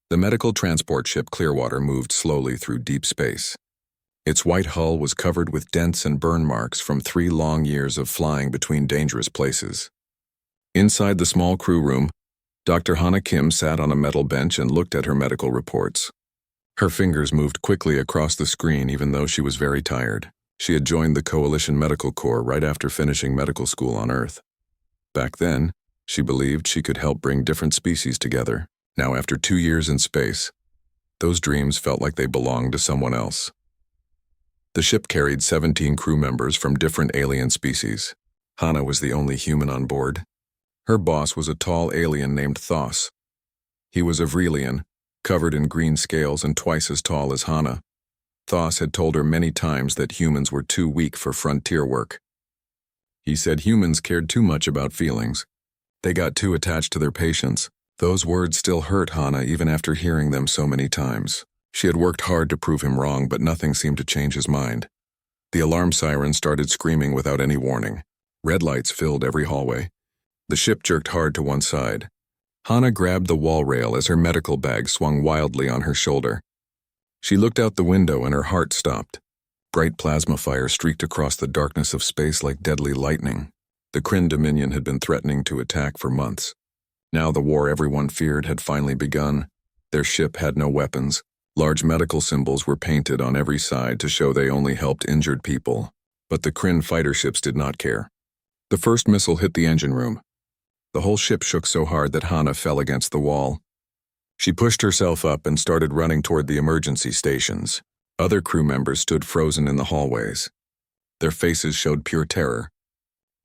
The medical transport ship Clearwater moved slowly through deep space. Its white hull was covered with dents and burn marks from 3 long years of flying between dangerous places. Inside the small crew room, Dr. Hana Kim sat on a metal bench and looked at her medical reports. Her fingers moved quickly across the screen even though she was very tired. She had joined the Coalition Medical Corps right after finishing medical school on Earth. Back then, she believed she could help bring different species together. Now, after 2 years in space, those dreams felt like they belonged to someone else. The ship carried 17 crew members from different alien species. Hana was the only human on board. Her boss was a tall alien named Thos. He was a Vrelian, covered in green scales and twice as tall as Hana. Thos had told her many times that humans were too weak for frontier work. He said humans cared too much about feelings. They got too attached to their patients. Those words still hurt Hana even after hearing them so many times. She had worked hard to prove him wrong, but nothing seemed to change his mind. The alarm siren started screaming without any warning. Red lights filled every hallway. The ship jerked hard to one side. Hana grabbed the wall rail as her medical bag swung wildly on her shoulder. She looked out the window and her heart stopped. Bright plasma fire streaked across the darkness of space like deadly lightning. The Kryn Dominion had been threatening to attack for months. Now the war everyone feared had finally begun. Their ship had no weapons. Large medical symbols were painted on every side to show they only helped injured people. But the Kryn fighter ships did not care. The first missile hit the engine room. The whole ship shook so hard that Hana fell against the wall. She pushed herself up and started running toward the emergency stations. Other crew members stood frozen in the hallways. Their faces showed pure terror.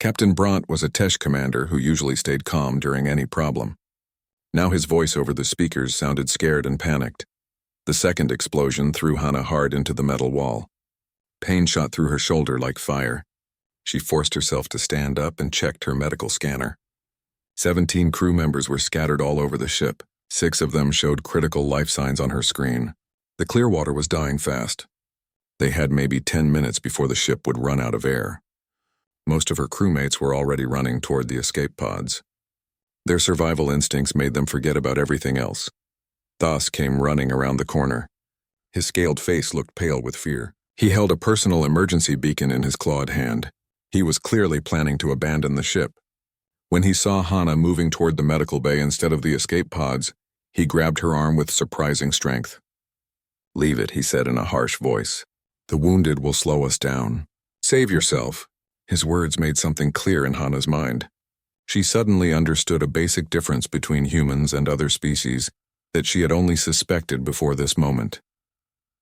Captain Brandt was a Tesh commander who usually stayed calm during any problem. Now his voice over the speakers sounded scared and panicked. The second explosion threw Hana hard into the metal wall. Pain shot through her shoulder like fire. She forced herself to stand up and checked her medical scanner. 17 crew members were scattered all over the ship. 6 of them showed critical life signs on her screen. The Clearwater was dying fast. They had maybe 10 minutes before the ship would run out of air. Most of her crewmates were already running toward the escape pods. Their survival instincts made them forget about everything else. Thos came running around the corner. His scaled face looked pale with fear. He held a personal emergency beacon in his clawed hand. He was clearly planning to abandon the ship. When he saw Hana moving toward the medical bay instead of the escape pods, he grabbed her arm with surprising strength. "Leave it," he said in a harsh voice. "The wounded will slow us down. Save yourself." His words made something clear in Hana's mind. She suddenly understood a basic difference between humans and other species that she had only suspected before this moment.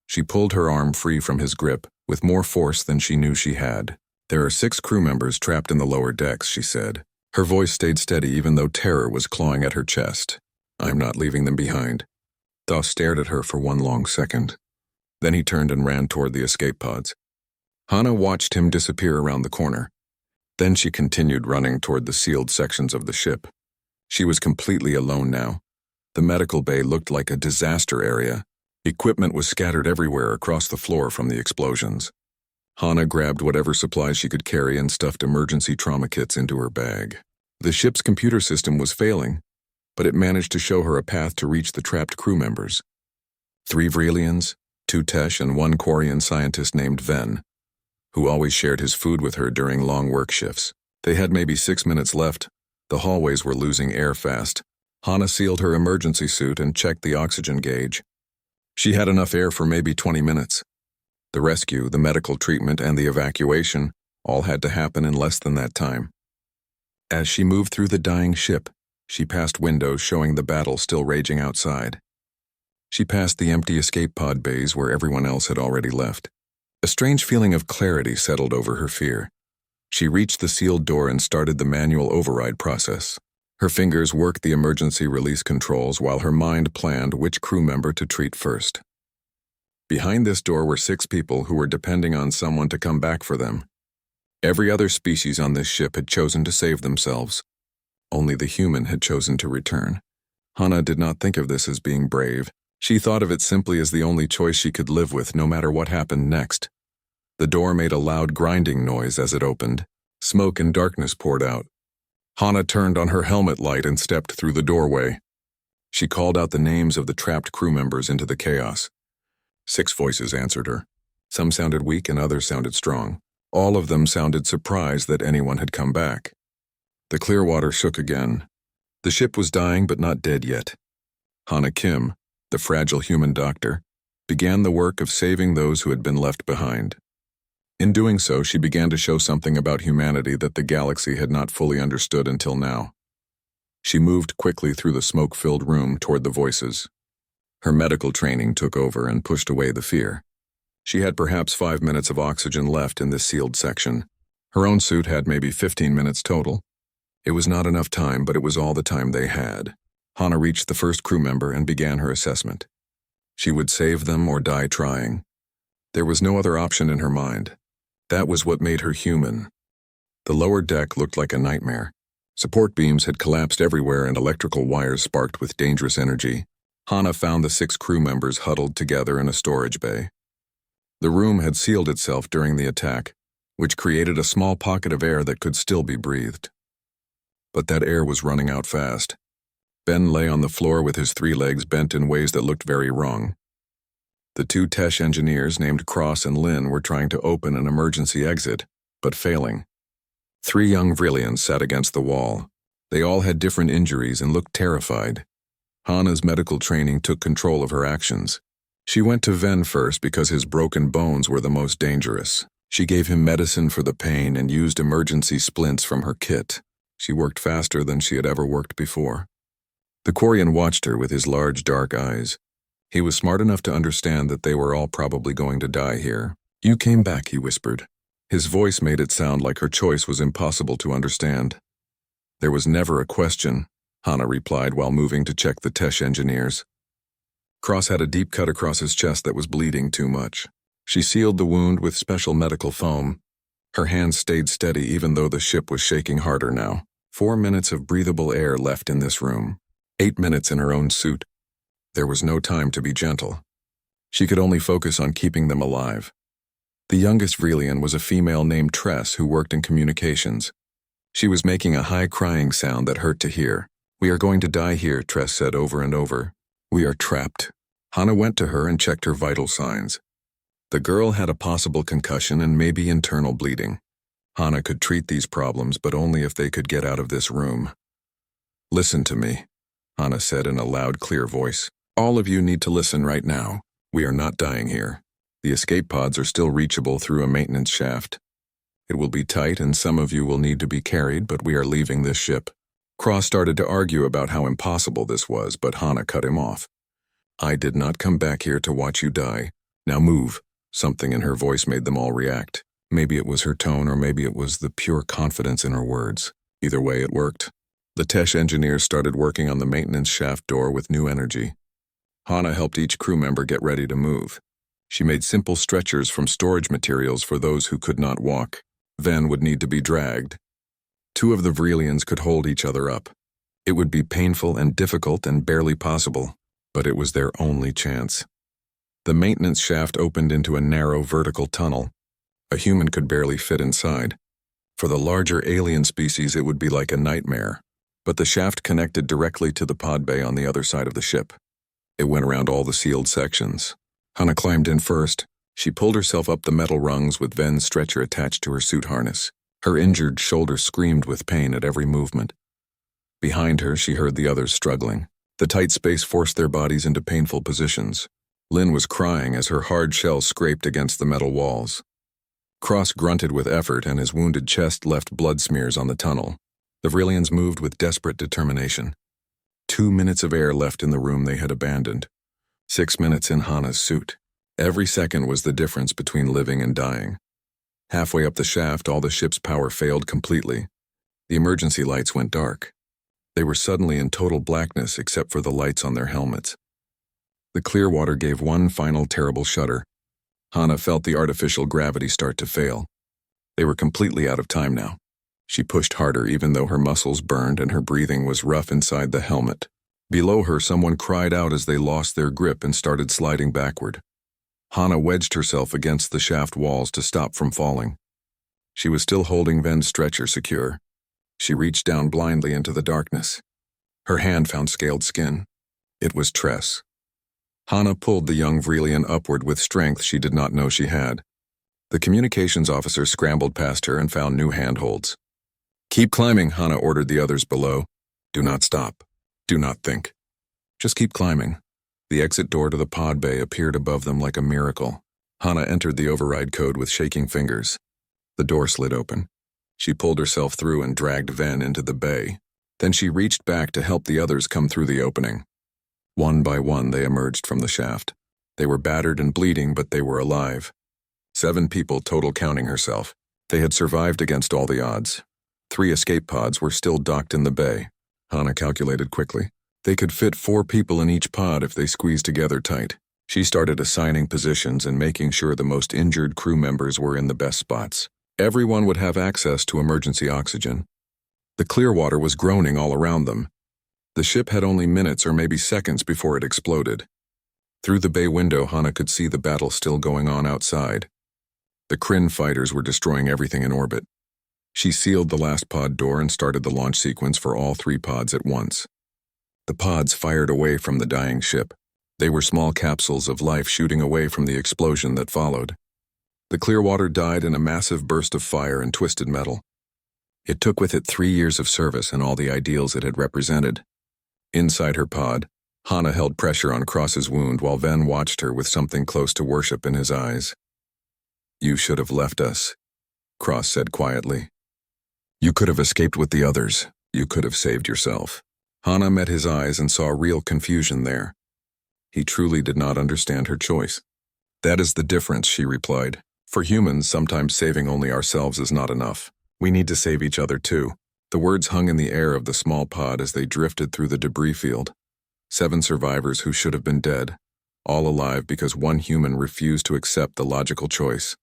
She pulled her arm free from his grip with more force than she knew she had. "There are 6 crew members trapped in the lower decks," she said. Her voice stayed steady even though terror was clawing at her chest. "I'm not leaving them behind." Thos stared at her for one long second. Then he turned and ran toward the escape pods. Hana watched him disappear around the corner. Then she continued running toward the sealed sections of the ship. She was completely alone now. The medical bay looked like a disaster area. Equipment was scattered everywhere across the floor from the explosions. Hana grabbed whatever supplies she could carry and stuffed emergency trauma kits into her bag. The ship's computer system was failing, but it managed to show her a path to reach the trapped crew members. 3 Vrelians, 2 Tesh, and 1 Quarian scientist named Ven, who always shared his food with her during long work shifts. They had maybe 6 minutes left. The hallways were losing air fast. Hana sealed her emergency suit and checked the oxygen gauge. She had enough air for maybe 20 minutes. The rescue, the medical treatment, and the evacuation all had to happen in less than that time. As she moved through the dying ship, she passed windows showing the battle still raging outside. She passed the empty escape pod bays where everyone else had already left. A strange feeling of clarity settled over her fear. She reached the sealed door and started the manual override process. Her fingers worked the emergency release controls while her mind planned which crew member to treat first. Behind this door were 6 people who were depending on someone to come back for them. Every other species on this ship had chosen to save themselves. Only the human had chosen to return. Hana did not think of this as being brave. She thought of it simply as the only choice she could live with no matter what happened next. The door made a loud grinding noise as it opened. Smoke and darkness poured out. Hana turned on her helmet light and stepped through the doorway. She called out the names of the trapped crew members into the chaos. 6 voices answered her. Some sounded weak and others sounded strong. All of them sounded surprised that anyone had come back. The Clearwater shook again. The ship was dying but not dead yet. Hana Kim, the fragile human doctor, began the work of saving those who had been left behind. In doing so, she began to show something about humanity that the galaxy had not fully understood until now. She moved quickly through the smoke-filled room toward the voices. Her medical training took over and pushed away the fear. She had perhaps 5 minutes of oxygen left in this sealed section. Her own suit had maybe 15 minutes total. It was not enough time, but it was all the time they had. Hana reached the first crew member and began her assessment. She would save them or die trying. There was no other option in her mind. That was what made her human. The lower deck looked like a nightmare. Support beams had collapsed everywhere and electrical wires sparked with dangerous energy. Hana found the 6 crew members huddled together in a storage bay. The room had sealed itself during the attack, which created a small pocket of air that could still be breathed. But that air was running out fast. Ben lay on the floor with his 3 legs bent in ways that looked very wrong. The 2 Tesh engineers named Cross and Lin were trying to open an emergency exit, but failing. 3 young Vrillians sat against the wall. They all had different injuries and looked terrified. Hana's medical training took control of her actions. She went to Ven first because his broken bones were the most dangerous. She gave him medicine for the pain and used emergency splints from her kit. She worked faster than she had ever worked before. The Quarian watched her with his large dark eyes. He was smart enough to understand that they were all probably going to die here. "You came back," he whispered. His voice made it sound like her choice was impossible to understand. "There was never a question," Hana replied while moving to check the Tesh engineers. Cross had a deep cut across his chest that was bleeding too much. She sealed the wound with special medical foam. Her hands stayed steady even though the ship was shaking harder now. 4 minutes of breathable air left in this room. 8 minutes in her own suit. There was no time to be gentle. She could only focus on keeping them alive. The youngest Vrillian was a female named Tress who worked in communications. She was making a high crying sound that hurt to hear. "We are going to die here," Tress said over and over. "We are trapped." Hana went to her and checked her vital signs. The girl had a possible concussion and maybe internal bleeding. Hana could treat these problems, but only if they could get out of this room. "Listen to me," Hana said in a loud, clear voice. "All of you need to listen right now. We are not dying here. The escape pods are still reachable through a maintenance shaft. It will be tight and some of you will need to be carried, but we are leaving this ship." Cross started to argue about how impossible this was, but Hana cut him off. "I did not come back here to watch you die. Now move." Something in her voice made them all react. Maybe it was her tone or maybe it was the pure confidence in her words. Either way, it worked. The Tesh engineers started working on the maintenance shaft door with new energy. Hana helped each crew member get ready to move. She made simple stretchers from storage materials for those who could not walk. Ven would need to be dragged. 2 of the Vrillians could hold each other up. It would be painful and difficult and barely possible, but it was their only chance. The maintenance shaft opened into a narrow vertical tunnel. A human could barely fit inside. For the larger alien species, it would be like a nightmare, but the shaft connected directly to the pod bay on the other side of the ship. It went around all the sealed sections. Hana climbed in first. She pulled herself up the metal rungs with Ven's stretcher attached to her suit harness. Her injured shoulder screamed with pain at every movement. Behind her, she heard the others struggling. The tight space forced their bodies into painful positions. Lin was crying as her hard shell scraped against the metal walls. Cross grunted with effort and his wounded chest left blood smears on the tunnel. The Vrillians moved with desperate determination. 2 minutes of air left in the room they had abandoned. 6 minutes in Hana's suit. Every second was the difference between living and dying. Halfway up the shaft, all the ship's power failed completely. The emergency lights went dark. They were suddenly in total blackness except for the lights on their helmets. The Clearwater gave one final terrible shudder. Hana felt the artificial gravity start to fail. They were completely out of time now. She pushed harder even though her muscles burned and her breathing was rough inside the helmet. Below her, someone cried out as they lost their grip and started sliding backward. Hana wedged herself against the shaft walls to stop from falling. She was still holding Ven's stretcher secure. She reached down blindly into the darkness. Her hand found scaled skin. It was Tress. Hana pulled the young Vrelian upward with strength she did not know she had. The communications officer scrambled past her and found new handholds. "Keep climbing," Hana ordered the others below. "Do not stop. Do not think. Just keep climbing." The exit door to the pod bay appeared above them like a miracle. Hana entered the override code with shaking fingers. The door slid open. She pulled herself through and dragged Ven into the bay. Then she reached back to help the others come through the opening. One by one, they emerged from the shaft. They were battered and bleeding, but they were alive. 7 people total, counting herself. They had survived against all the odds. 3 escape pods were still docked in the bay. Hana calculated quickly. They could fit 4 people in each pod if they squeezed together tight. She started assigning positions and making sure the most injured crew members were in the best spots. Everyone would have access to emergency oxygen. The Clearwater was groaning all around them. The ship had only minutes or maybe seconds before it exploded. Through the bay window, Hana could see the battle still going on outside. The Kryn fighters were destroying everything in orbit. She sealed the last pod door and started the launch sequence for all 3 pods at once. The pods fired away from the dying ship. They were small capsules of life shooting away from the explosion that followed. The Clearwater died in a massive burst of fire and twisted metal. It took with it 3 years of service and all the ideals it had represented. Inside her pod, Hana held pressure on Cross's wound while Ven watched her with something close to worship in his eyes. "You should have left us," Cross said quietly. "You could have escaped with the others. You could have saved yourself." Hana met his eyes and saw real confusion there. He truly did not understand her choice. "That is the difference," she replied. "For humans, sometimes saving only ourselves is not enough. We need to save each other too." The words hung in the air of the small pod as they drifted through the debris field. 7 survivors who should have been dead, all alive because one human refused to accept the logical choice.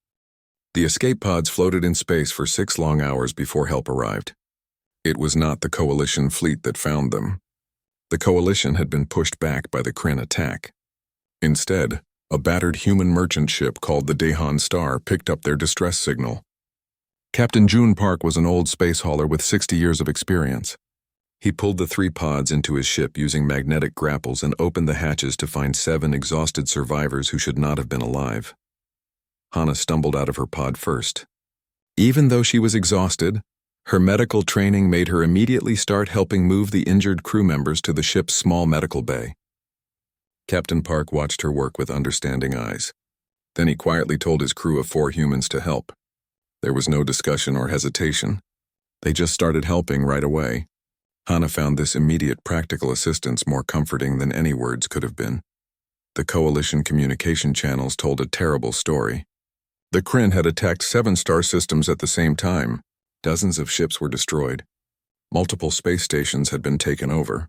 The escape pods floated in space for 6 long hours before help arrived. It was not the Coalition fleet that found them. The Coalition had been pushed back by the Kryn attack. Instead, a battered human merchant ship called the Dahan Star picked up their distress signal. Captain June Park was an old space hauler with 60 years of experience. He pulled the 3 pods into his ship using magnetic grapples and opened the hatches to find 7 exhausted survivors who should not have been alive. Hana stumbled out of her pod first. Even though she was exhausted, her medical training made her immediately start helping move the injured crew members to the ship's small medical bay. Captain Park watched her work with understanding eyes. Then he quietly told his crew of 4 humans to help. There was no discussion or hesitation. They just started helping right away. Hana found this immediate practical assistance more comforting than any words could have been. The Coalition communication channels told a terrible story. The Kryn had attacked 7 star systems at the same time. Dozens of ships were destroyed. Multiple space stations had been taken over.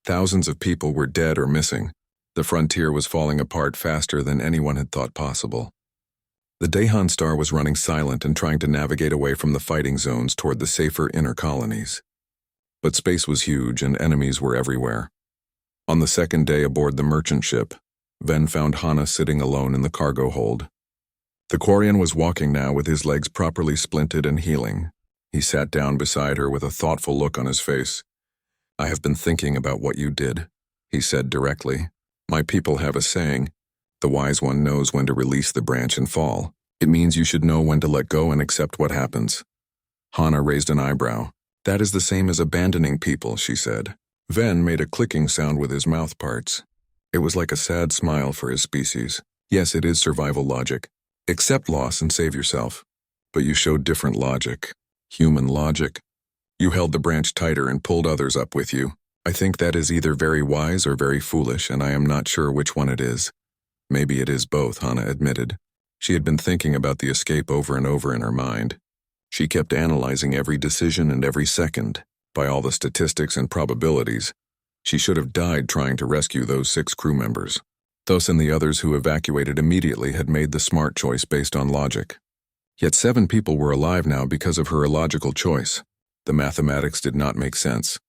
Thousands of people were dead or missing. The frontier was falling apart faster than anyone had thought possible. The Dahan Star was running silent and trying to navigate away from the fighting zones toward the safer inner colonies. But space was huge and enemies were everywhere. On the 2nd day aboard the merchant ship, Ven found Hana sitting alone in the cargo hold. The Quarian was walking now with his legs properly splinted and healing. He sat down beside her with a thoughtful look on his face. "I have been thinking about what you did," he said directly. "My people have a saying, the wise one knows when to release the branch and fall. It means you should know when to let go and accept what happens." Hana raised an eyebrow. "That is the same as abandoning people," she said. Ven made a clicking sound with his mouth parts. It was like a sad smile for his species. "Yes, it is survival logic. Accept loss and save yourself. But you showed different logic. Human logic. You held the branch tighter and pulled others up with you. I think that is either very wise or very foolish, and I am not sure which one it is." "Maybe it is both," Hana admitted. She had been thinking about the escape over and over in her mind. She kept analyzing every decision and every second. By all the statistics and probabilities, she should have died trying to rescue those 6 crew members. Thos and the others who evacuated immediately had made the smart choice based on logic. Yet 7 people were alive now because of her illogical choice. The mathematics did not make sense.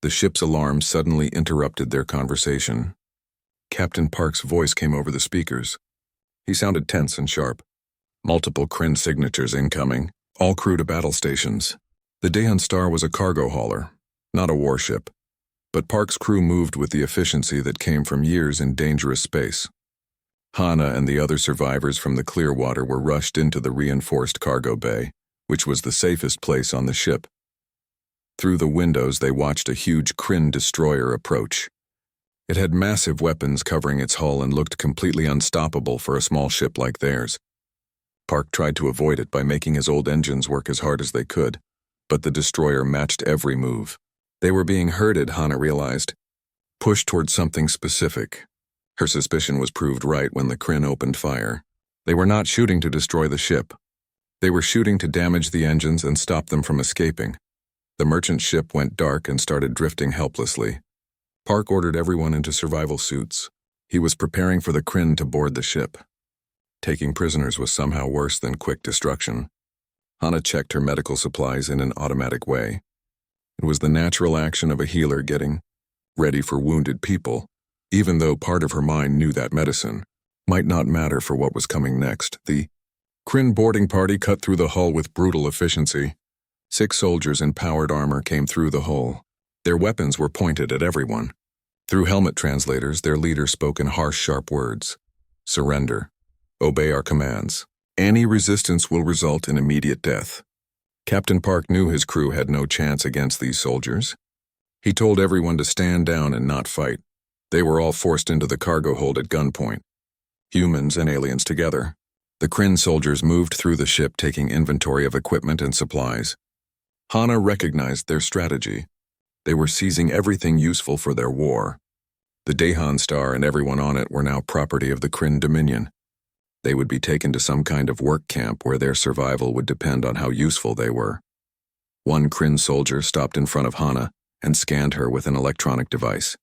The ship's alarm suddenly interrupted their conversation. Captain Park's voice came over the speakers. He sounded tense and sharp. "Multiple Kryn signatures incoming, all crew to battle stations." The Dahan Star was a cargo hauler, not a warship. But Park's crew moved with the efficiency that came from years in dangerous space. Hana and the other survivors from the Clearwater were rushed into the reinforced cargo bay, which was the safest place on the ship. Through the windows, they watched a huge Kryn destroyer approach. It had massive weapons covering its hull and looked completely unstoppable for a small ship like theirs. Park tried to avoid it by making his old engines work as hard as they could, but the destroyer matched every move. They were being herded, Hana realized, pushed toward something specific. Her suspicion was proved right when the Kryn opened fire. They were not shooting to destroy the ship. They were shooting to damage the engines and stop them from escaping. The merchant ship went dark and started drifting helplessly. Park ordered everyone into survival suits. He was preparing for the Kryn to board the ship. Taking prisoners was somehow worse than quick destruction. Hana checked her medical supplies in an automatic way. It was the natural action of a healer getting ready for wounded people, even though part of her mind knew that medicine might not matter for what was coming next. The Kryn boarding party cut through the hull with brutal efficiency. 6 soldiers in powered armor came through the hull. Their weapons were pointed at everyone. Through helmet translators, their leader spoke in harsh, sharp words. Surrender. Obey our commands. Any resistance will result in immediate death. Captain Park knew his crew had no chance against these soldiers. He told everyone to stand down and not fight. They were all forced into the cargo hold at gunpoint. Humans and aliens together. The Kryn soldiers moved through the ship taking inventory of equipment and supplies. Hana recognized their strategy. They were seizing everything useful for their war. The Dahan Star and everyone on it were now property of the Kryn Dominion. They would be taken to some kind of work camp where their survival would depend on how useful they were. One Kryn soldier stopped in front of Hana and scanned her with an electronic device.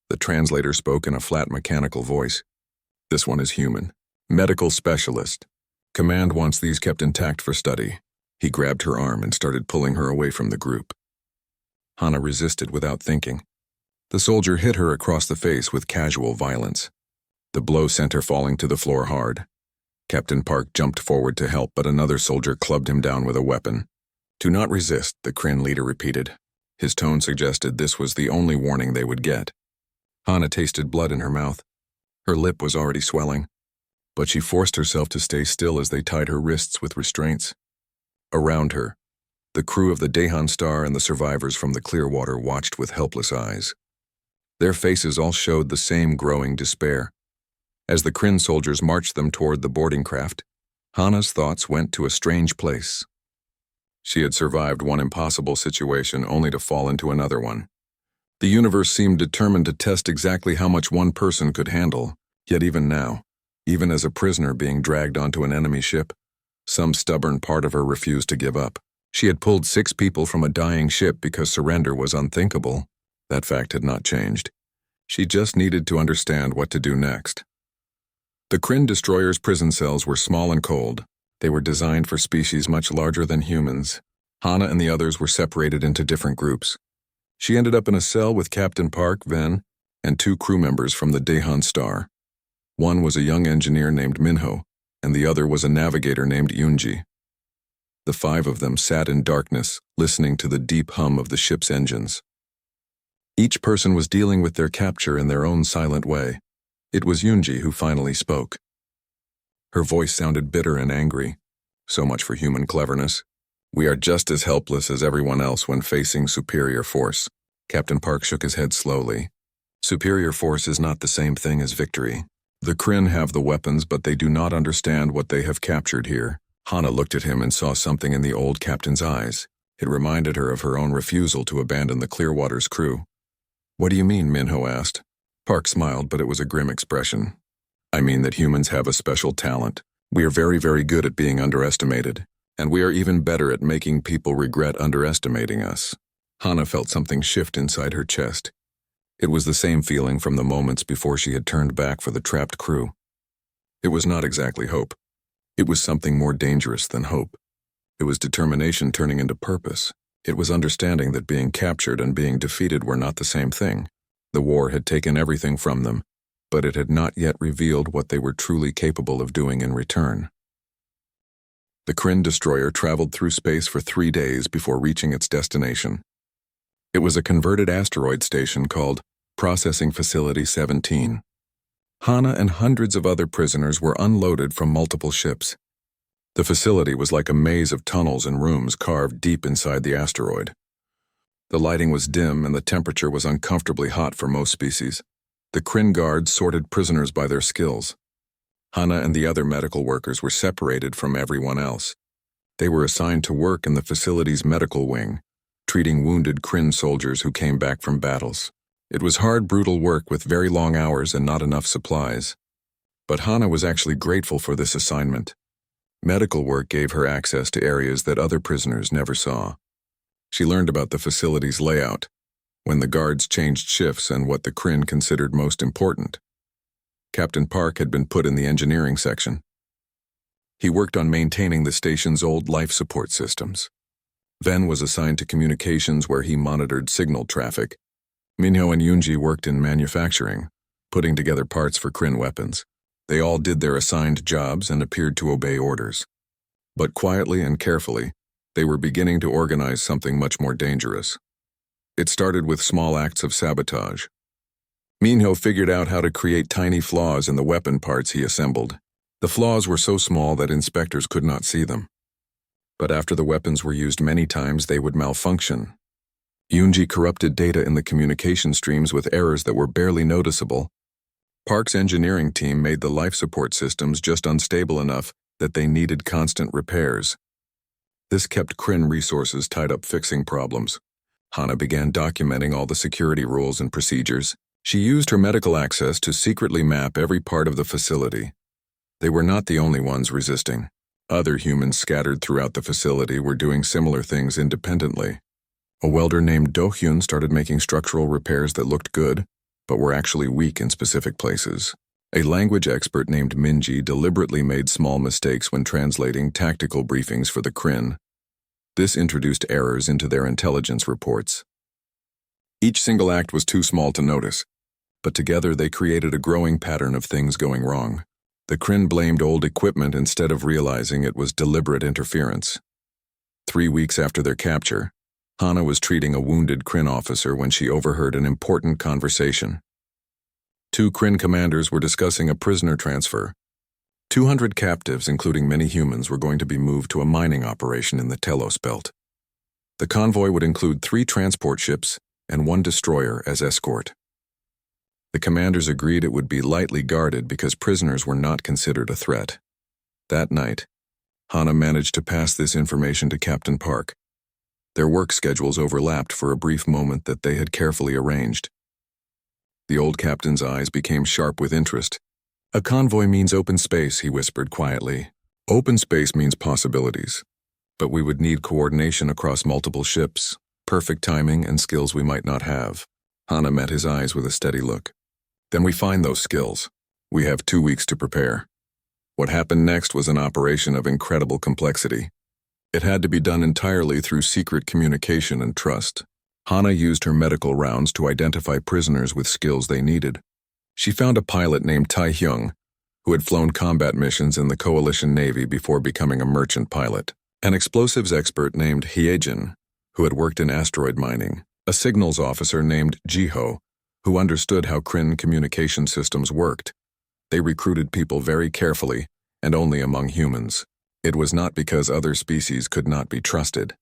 The translator spoke in a flat mechanical voice. This one is human. Medical specialist. Command wants these kept intact for study. He grabbed her arm and started pulling her away from the group. Hana resisted without thinking. The soldier hit her across the face with casual violence. The blow sent her falling to the floor hard. Captain Park jumped forward to help, but another soldier clubbed him down with a weapon. Do not resist, the Kryn leader repeated. His tone suggested this was the only warning they would get. Hana tasted blood in her mouth. Her lip was already swelling, but she forced herself to stay still as they tied her wrists with restraints. Around her, the crew of the Dahan Star and the survivors from the Clearwater watched with helpless eyes. Their faces all showed the same growing despair. As the Kryn soldiers marched them toward the boarding craft, Hana's thoughts went to a strange place. She had survived one impossible situation only to fall into another one. The universe seemed determined to test exactly how much one person could handle, yet even now, even as a prisoner being dragged onto an enemy ship, some stubborn part of her refused to give up. She had pulled 6 people from a dying ship because surrender was unthinkable. That fact had not changed. She just needed to understand what to do next. The Kryn destroyer's prison cells were small and cold. They were designed for species much larger than humans. Hana and the others were separated into different groups. She ended up in a cell with Captain Park, Ven, and 2 crew members from the Dahan Star. One was a young engineer named Minho, and the other was a navigator named Yunji. The 5 of them sat in darkness, listening to the deep hum of the ship's engines. Each person was dealing with their capture in their own silent way. It was Yunji who finally spoke. Her voice sounded bitter and angry. So much for human cleverness. We are just as helpless as everyone else when facing superior force. Captain Park shook his head slowly. Superior force is not the same thing as victory. The Kryn have the weapons, but they do not understand what they have captured here. Hana looked at him and saw something in the old captain's eyes. It reminded her of her own refusal to abandon the Clearwater's crew. What do you mean? Minho asked. Park smiled, but it was a grim expression. I mean that humans have a special talent. We are very, very good at being underestimated, and we are even better at making people regret underestimating us. Hana felt something shift inside her chest. It was the same feeling from the moments before she had turned back for the trapped crew. It was not exactly hope. It was something more dangerous than hope. It was determination turning into purpose. It was understanding that being captured and being defeated were not the same thing. The war had taken everything from them, but it had not yet revealed what they were truly capable of doing in return. The Kryn destroyer traveled through space for 3 days before reaching its destination. It was a converted asteroid station called Processing Facility 17. Hana and hundreds of other prisoners were unloaded from multiple ships. The facility was like a maze of tunnels and rooms carved deep inside the asteroid. The lighting was dim and the temperature was uncomfortably hot for most species. The Kryn guards sorted prisoners by their skills. Hana and the other medical workers were separated from everyone else. They were assigned to work in the facility's medical wing, treating wounded Kryn soldiers who came back from battles. It was hard, brutal work with very long hours and not enough supplies. But Hana was actually grateful for this assignment. Medical work gave her access to areas that other prisoners never saw. She learned about the facility's layout, when the guards changed shifts and what the Kryn considered most important. Captain Park had been put in the engineering section. He worked on maintaining the station's old life support systems. Ven was assigned to communications where he monitored signal traffic. Minho and Yunji worked in manufacturing, putting together parts for Kryn weapons. They all did their assigned jobs and appeared to obey orders. But quietly and carefully, they were beginning to organize something much more dangerous. It started with small acts of sabotage. Minho figured out how to create tiny flaws in the weapon parts he assembled. The flaws were so small that inspectors could not see them. But after the weapons were used many times, they would malfunction. Yunji corrupted data in the communication streams with errors that were barely noticeable. Park's engineering team made the life support systems just unstable enough that they needed constant repairs. This kept Kryn resources tied up fixing problems. Hana began documenting all the security rules and procedures. She used her medical access to secretly map every part of the facility. They were not the only ones resisting. Other humans scattered throughout the facility were doing similar things independently. A welder named Do-hyun started making structural repairs that looked good, but were actually weak in specific places. A language expert named Minji deliberately made small mistakes when translating tactical briefings for the Kryn. This introduced errors into their intelligence reports. Each single act was too small to notice, but together they created a growing pattern of things going wrong. The Kryn blamed old equipment instead of realizing it was deliberate interference. 3 weeks after their capture, Hana was treating a wounded Kryn officer when she overheard an important conversation. 2 Kryn commanders were discussing a prisoner transfer. 200 captives, including many humans, were going to be moved to a mining operation in the Telos Belt. The convoy would include 3 transport ships and 1 destroyer as escort. The commanders agreed it would be lightly guarded because prisoners were not considered a threat. That night, Hana managed to pass this information to Captain Park. Their work schedules overlapped for a brief moment that they had carefully arranged. The old captain's eyes became sharp with interest. "A convoy means open space," he whispered quietly. "Open space means possibilities. But we would need coordination across multiple ships, perfect timing, and skills we might not have." Hana met his eyes with a steady look. "Then we find those skills. We have 2 weeks to prepare." What happened next was an operation of incredible complexity. It had to be done entirely through secret communication and trust. Hana used her medical rounds to identify prisoners with skills they needed. She found a pilot named Tae-hyung, who had flown combat missions in the Coalition Navy before becoming a merchant pilot. An explosives expert named Hyejin, who had worked in asteroid mining. A signals officer named Jiho, who understood how Kryn communication systems worked. They recruited people very carefully, and only among humans. It was not because other species could not be trusted.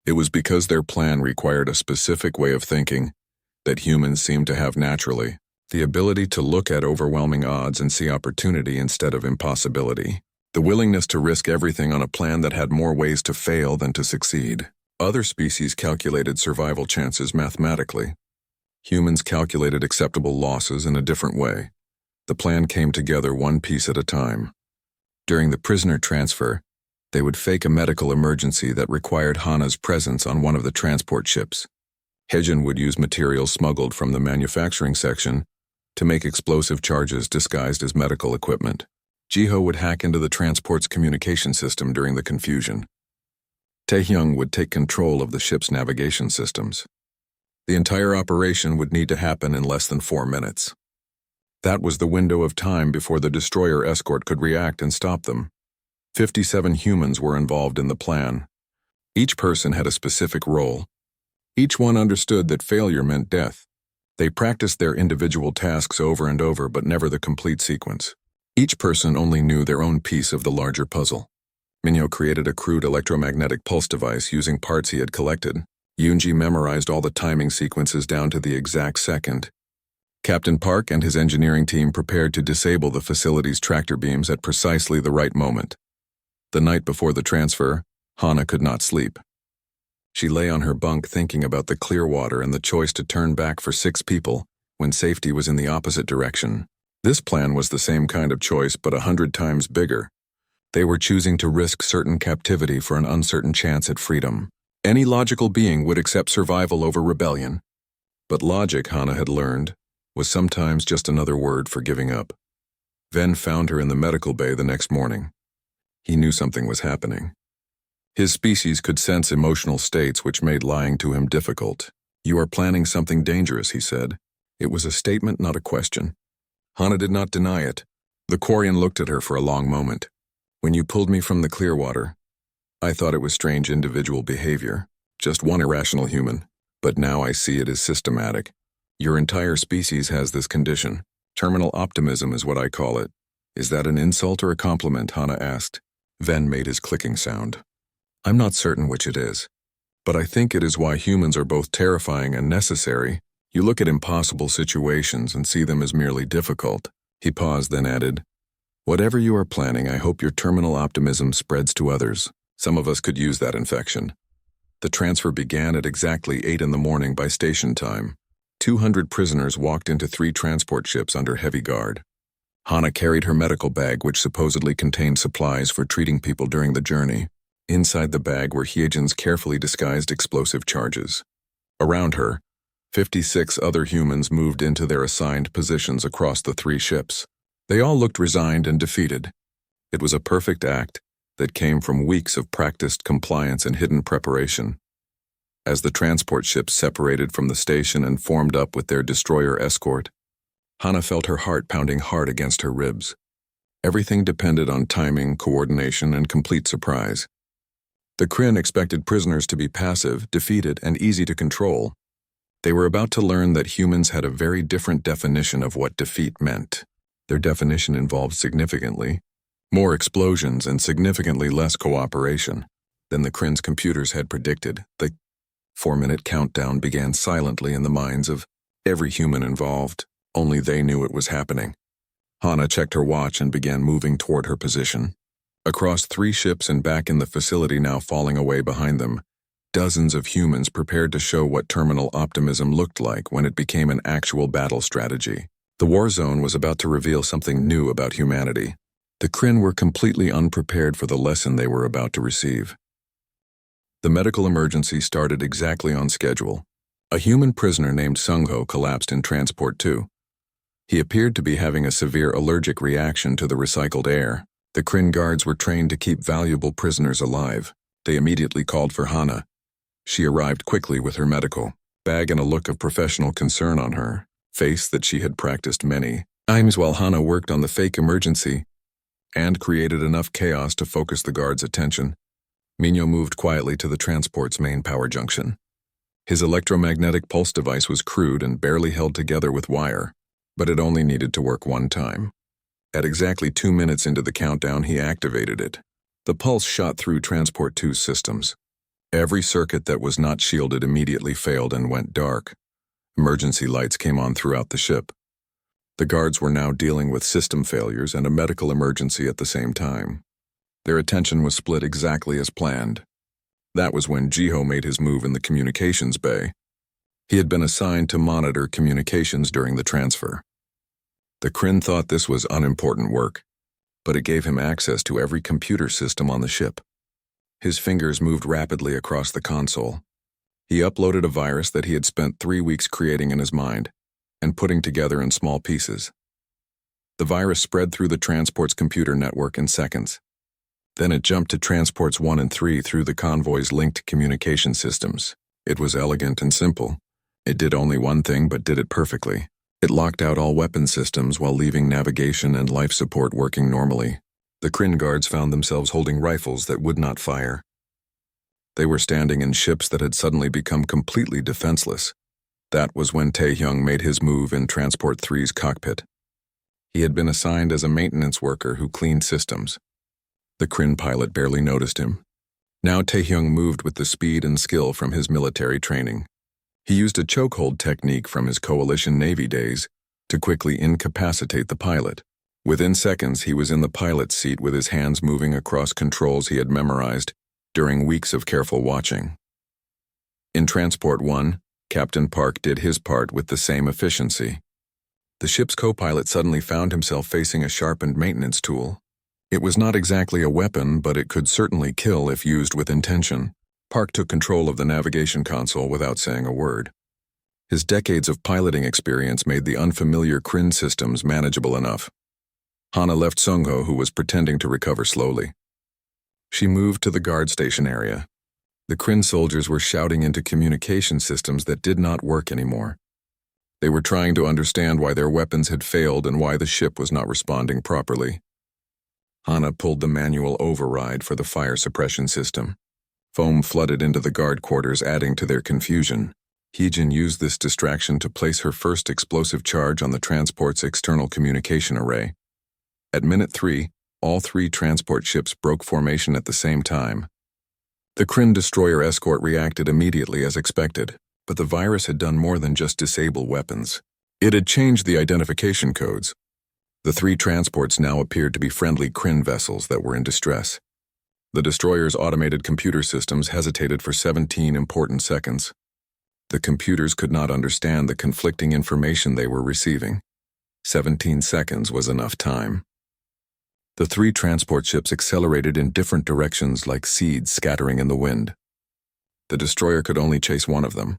It was because their plan required a specific way of thinking that humans seemed to have naturally, the ability to look at overwhelming odds and see opportunity instead of impossibility, the willingness to risk everything on a plan that had more ways to fail than to succeed. Other species calculated survival chances mathematically. Humans calculated acceptable losses in a different way. The plan came together one piece at a time. During the prisoner transfer, they would fake a medical emergency that required Hana's presence on one of the transport ships. Hyejin would use materials smuggled from the manufacturing section to make explosive charges disguised as medical equipment. Jiho would hack into the transport's communication system during the confusion. Tae-hyung would take control of the ship's navigation systems. The entire operation would need to happen in less than 4 minutes. That was the window of time before the destroyer escort could react and stop them. 57 humans were involved in the plan. Each person had a specific role. Each one understood that failure meant death. They practiced their individual tasks over and over, but never the complete sequence. Each person only knew their own piece of the larger puzzle. Minyo created a crude electromagnetic pulse device using parts he had collected. Yoonji memorized all the timing sequences down to the exact second. Captain Park and his engineering team prepared to disable the facility's tractor beams at precisely the right moment. The night before the transfer, Hana could not sleep. She lay on her bunk thinking about the clear water and the choice to turn back for 6 people when safety was in the opposite direction. This plan was the same kind of choice, but 100 times bigger. They were choosing to risk certain captivity for an uncertain chance at freedom. Any logical being would accept survival over rebellion. But logic, Hana had learned, was sometimes just another word for giving up. Ven found her in the medical bay the next morning. He knew something was happening. His species could sense emotional states which made lying to him difficult. "You are planning something dangerous," he said. It was a statement, not a question. Hana did not deny it. The Quarian looked at her for a long moment. "When you pulled me from the clear water, I thought it was strange individual behavior, just one irrational human. But now I see it as systematic. Your entire species has this condition. Terminal optimism is what I call it." "Is that an insult or a compliment?" Hana asked. Ven made his clicking sound. "I'm not certain which it is. But I think it is why humans are both terrifying and necessary. You look at impossible situations and see them as merely difficult." He paused, then added, "Whatever you are planning, I hope your terminal optimism spreads to others. Some of us could use that infection." The transfer began at exactly 8 in the morning by station time. 200 prisoners walked into 3 transport ships under heavy guard. Hana carried her medical bag, which supposedly contained supplies for treating people during the journey. Inside the bag were Hyejin's carefully disguised explosive charges. Around her, 56 other humans moved into their assigned positions across the 3 ships. They all looked resigned and defeated. It was a perfect act that came from weeks of practiced compliance and hidden preparation. As the transport ships separated from the station and formed up with their destroyer escort, Hana felt her heart pounding hard against her ribs. Everything depended on timing, coordination, and complete surprise. The Kryn expected prisoners to be passive, defeated, and easy to control. They were about to learn that humans had a very different definition of what defeat meant. Their definition involved significantly more explosions and significantly less cooperation than the Kryn's computers had predicted. The 4-minute countdown began silently in the minds of every human involved. Only they knew it was happening. Hana checked her watch and began moving toward her position. Across 3 ships and back in the facility now falling away behind them, dozens of humans prepared to show what terminal optimism looked like when it became an actual battle strategy. The war zone was about to reveal something new about humanity. The Kryn were completely unprepared for the lesson they were about to receive. The medical emergency started exactly on schedule. A human prisoner named Sungho collapsed in Transport 2. He appeared to be having a severe allergic reaction to the recycled air. The Kryn guards were trained to keep valuable prisoners alive. They immediately called for Hana. She arrived quickly with her medical bag and a look of professional concern on her face that she had practiced many times while Hana worked on the fake emergency and created enough chaos to focus the guards' attention. Minyo moved quietly to the transport's main power junction. His electromagnetic pulse device was crude and barely held together with wire, but it only needed to work one time. At exactly 2 minutes into the countdown, he activated it. The pulse shot through Transport 2's systems. Every circuit that was not shielded immediately failed and went dark. Emergency lights came on throughout the ship. The guards were now dealing with system failures and a medical emergency at the same time. Their attention was split exactly as planned. That was when Jiho made his move in the communications bay. He had been assigned to monitor communications during the transfer. The Kryn thought this was unimportant work, but it gave him access to every computer system on the ship. His fingers moved rapidly across the console. He uploaded a virus that he had spent 3 weeks creating in his mind and putting together in small pieces. The virus spread through the transport's computer network in seconds. Then it jumped to transports 1 and 3 through the convoy's linked communication systems. It was elegant and simple. It did only one thing, but did it perfectly. It locked out all weapon systems while leaving navigation and life support working normally. The Kryn guards found themselves holding rifles that would not fire. They were standing in ships that had suddenly become completely defenseless. That was when Tae-hyung made his move in Transport 3's cockpit. He had been assigned as a maintenance worker who cleaned systems. The Kryn pilot barely noticed him. Now Tae-hyung moved with the speed and skill from his military training. He used a chokehold technique from his Coalition Navy days to quickly incapacitate the pilot. Within seconds, he was in the pilot's seat with his hands moving across controls he had memorized during weeks of careful watching. In Transport 1, Captain Park did his part with the same efficiency. The ship's co-pilot suddenly found himself facing a sharpened maintenance tool. It was not exactly a weapon, but it could certainly kill if used with intention. Park took control of the navigation console without saying a word. His decades of piloting experience made the unfamiliar Kryn systems manageable enough. Hana left Sungho, who was pretending to recover slowly. She moved to the guard station area. The Kryn soldiers were shouting into communication systems that did not work anymore. They were trying to understand why their weapons had failed and why the ship was not responding properly. Hana pulled the manual override for the fire suppression system. Foam flooded into the guard quarters, adding to their confusion. Heejin used this distraction to place her first explosive charge on the transport's external communication array. At minute 3, all 3 transport ships broke formation at the same time. The Kryn destroyer escort reacted immediately as expected, but the virus had done more than just disable weapons. It had changed the identification codes. The 3 transports now appeared to be friendly Kryn vessels that were in distress. The destroyer's automated computer systems hesitated for 17 important seconds. The computers could not understand the conflicting information they were receiving. 17 seconds was enough time. The 3 transport ships accelerated in different directions like seeds scattering in the wind. The destroyer could only chase one of them.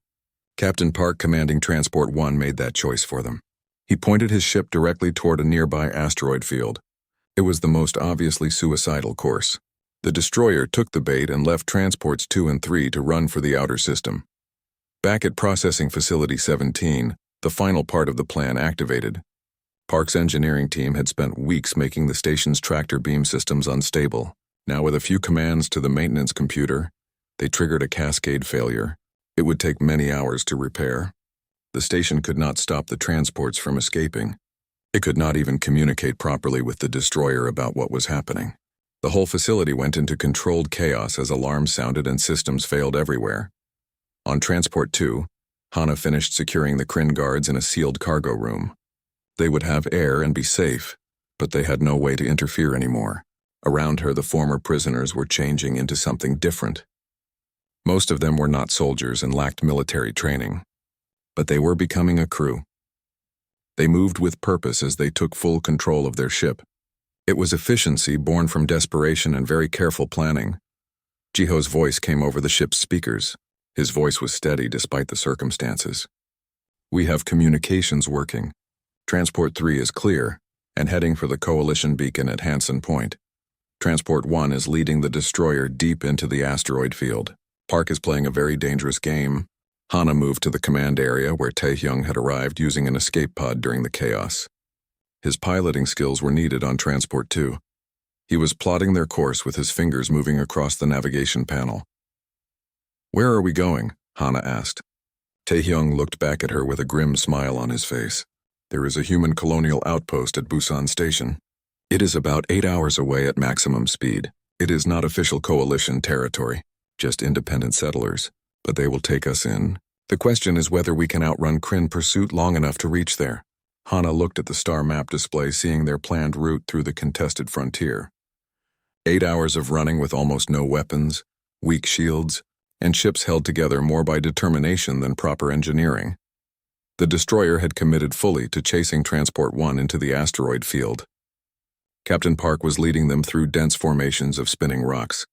Captain Park, commanding Transport 1, made that choice for them. He pointed his ship directly toward a nearby asteroid field. It was the most obviously suicidal course. The destroyer took the bait and left Transports 2 and 3 to run for the outer system. Back at Processing Facility 17, the final part of the plan activated. Park's engineering team had spent weeks making the station's tractor beam systems unstable. Now, with a few commands to the maintenance computer, they triggered a cascade failure. It would take many hours to repair. The station could not stop the transports from escaping. It could not even communicate properly with the destroyer about what was happening. The whole facility went into controlled chaos as alarms sounded and systems failed everywhere. On Transport 2, Hana finished securing the Kryn guards in a sealed cargo room. They would have air and be safe, but they had no way to interfere anymore. Around her, the former prisoners were changing into something different. Most of them were not soldiers and lacked military training, but they were becoming a crew. They moved with purpose as they took full control of their ship. It was efficiency born from desperation and very careful planning. Jiho's voice came over the ship's speakers. His voice was steady despite the circumstances. "We have communications working. Transport 3 is clear and heading for the Coalition beacon at Hansen Point. Transport 1 is leading the destroyer deep into the asteroid field. Park is playing a very dangerous game." Hana moved to the command area where Tae-hyung had arrived using an escape pod during the chaos. His piloting skills were needed on Transport 2. He was plotting their course with his fingers moving across the navigation panel. "Where are we going?" Hana asked. Tae-hyung looked back at her with a grim smile on his face. "There is a human colonial outpost at Busan Station. It is about 8 hours away at maximum speed. It is not official coalition territory, just independent settlers, but they will take us in. The question is whether we can outrun Kryn pursuit long enough to reach there." Hana looked at the star map display, seeing their planned route through the contested frontier. 8 hours of running with almost no weapons, weak shields, and ships held together more by determination than proper engineering. The destroyer had committed fully to chasing Transport 1 into the asteroid field. Captain Park was leading them through dense formations of spinning rocks.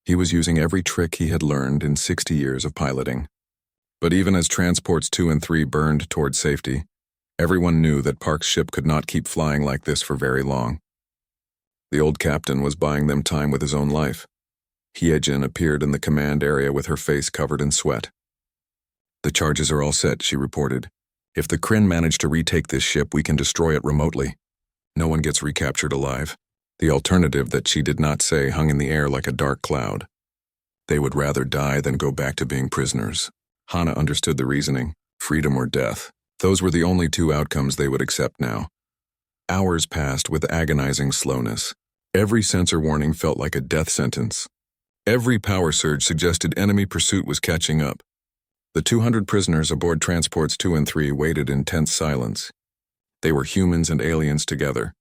He was using every trick he had learned in 60 years of piloting. But even as Transports 2 and 3 burned toward safety, everyone knew that Park's ship could not keep flying like this for very long. The old captain was buying them time with his own life. Hyejin appeared in the command area with her face covered in sweat. "The charges are all set," she reported. "If the Kryn manage to retake this ship, we can destroy it remotely. No one gets recaptured alive." The alternative that she did not say hung in the air like a dark cloud. They would rather die than go back to being prisoners. Hana understood the reasoning. Freedom or death. Those were the only two outcomes they would accept now. Hours passed with agonizing slowness. Every sensor warning felt like a death sentence. Every power surge suggested enemy pursuit was catching up. The 200 prisoners aboard transports 2 and 3 waited in tense silence. They were humans and aliens together.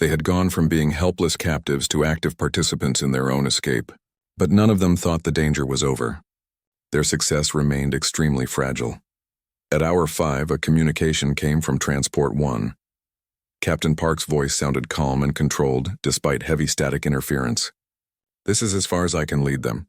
They had gone from being helpless captives to active participants in their own escape. But none of them thought the danger was over. Their success remained extremely fragile. At hour 5, a communication came from Transport 1. Captain Park's voice sounded calm and controlled, despite heavy static interference. "This is as far as I can lead them.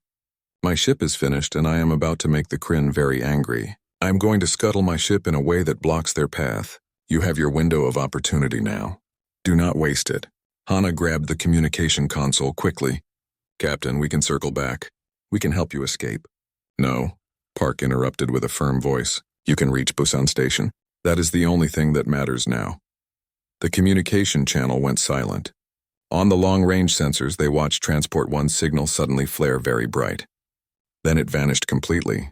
My ship is finished and I am about to make the Kryn very angry. I am going to scuttle my ship in a way that blocks their path. You have your window of opportunity now. Do not waste it." Hana grabbed the communication console quickly. "Captain, we can circle back. We can help you escape." "No," Park interrupted with a firm voice. "You can reach Busan Station. That is the only thing that matters now." The communication channel went silent. On the long-range sensors, they watched Transport 1's signal suddenly flare very bright. Then it vanished completely.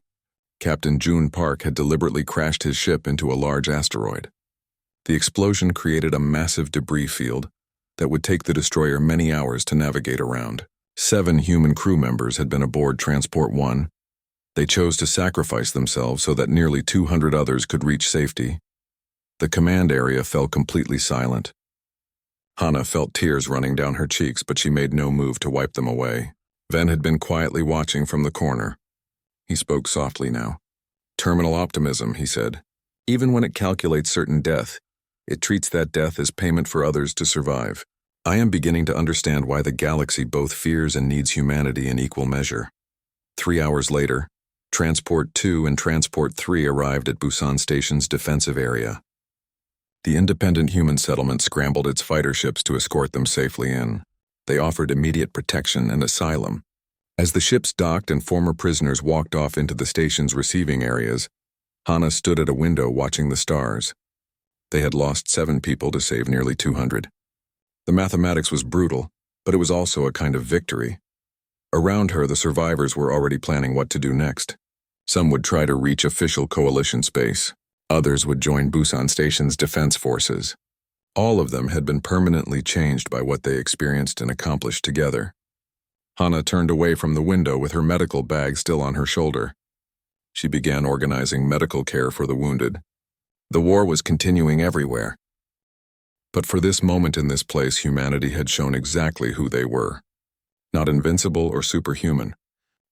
Captain June Park had deliberately crashed his ship into a large asteroid. The explosion created a massive debris field that would take the destroyer many hours to navigate around. 7 human crew members had been aboard Transport 1. They chose to sacrifice themselves so that nearly 200 others could reach safety. The command area fell completely silent. Hana felt tears running down her cheeks, but she made no move to wipe them away. Ven had been quietly watching from the corner. He spoke softly now. "Terminal optimism," he said. "Even when it calculates certain death, it treats that death as payment for others to survive. I am beginning to understand why the galaxy both fears and needs humanity in equal measure." 3 hours later, Transport 2 and Transport 3 arrived at Busan Station's defensive area. The independent human settlement scrambled its fighter ships to escort them safely in. They offered immediate protection and asylum. As the ships docked and former prisoners walked off into the station's receiving areas, Hana stood at a window watching the stars. They had lost 7 people to save nearly 200. The mathematics was brutal, but it was also a kind of victory. Around her, the survivors were already planning what to do next. Some would try to reach official coalition space. Others would join Busan Station's defense forces. All of them had been permanently changed by what they experienced and accomplished together. Hana turned away from the window with her medical bag still on her shoulder. She began organizing medical care for the wounded. The war was continuing everywhere. But for this moment in this place, humanity had shown exactly who they were. Not invincible or superhuman,